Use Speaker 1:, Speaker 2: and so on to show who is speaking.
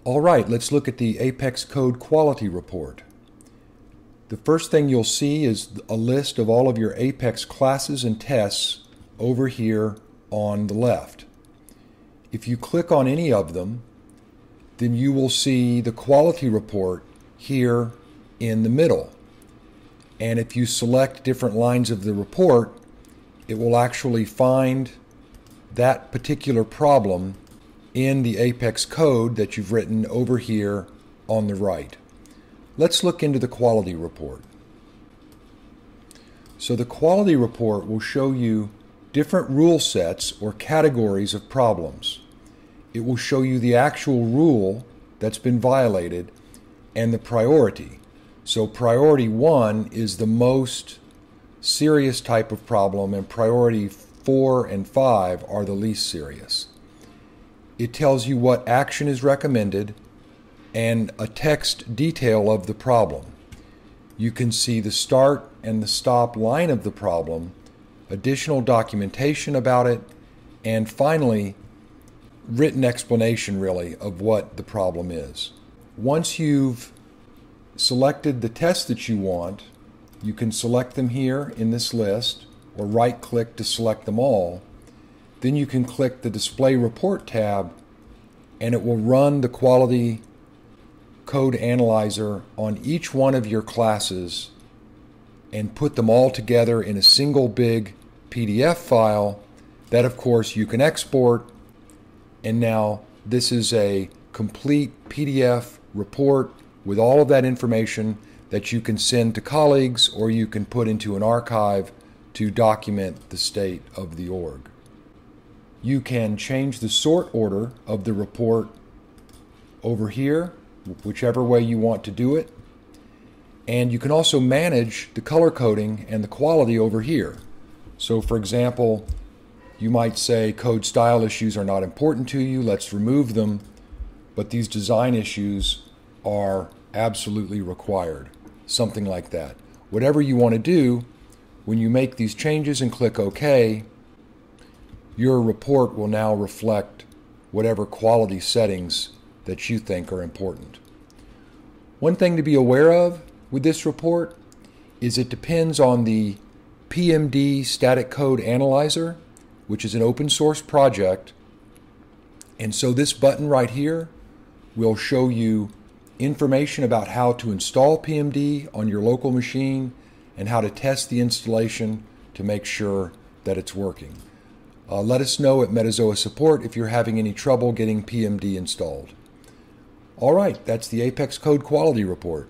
Speaker 1: All right, let's look at the Apex Code Quality Report. The first thing you'll see is a list of all of your Apex classes and tests over here on the left. If you click on any of them, then you will see the quality report here in the middle. And if you select different lines of the report, it will actually find that particular problem in the Apex code that you've written over here on the right. Let's look into the quality report. So the quality report will show you different rule sets or categories of problems. It will show you the actual rule that's been violated and the priority. So priority 1 is the most serious type of problem, and priority 4 and 5 are the least serious. It tells you what action is recommended and a text detail of the problem. You can see the start and the stop line of the problem, additional documentation about it, and finally, written explanation really of what the problem is. Once you've selected the test that you want, you can select them here in this list or right-click to select them all. Then you can click the Display Report tab and it will run the Quality Code Analyzer on each one of your classes and put them all together in a single big PDF file that of course you can export. And now this is a complete PDF report with all of that information that you can send to colleagues or you can put into an archive to document the state of the org. You can change the sort order of the report over here, whichever way you want to do it. And you can also manage the color coding and the quality over here. So for example, you might say code style issues are not important to you, let's remove them, but these design issues are absolutely required. Something like that. Whatever you want to do, when you make these changes and click OK, your report will now reflect whatever quality settings that you think are important. One thing to be aware of with this report is it depends on the PMD Static Code Analyzer, which is an open source project. And so this button right here will show you information about how to install PMD on your local machine and how to test the installation to make sure that it's working. Let us know at Metazoa Support if you're having any trouble getting PMD installed. All right, that's the Apex Code Quality Report.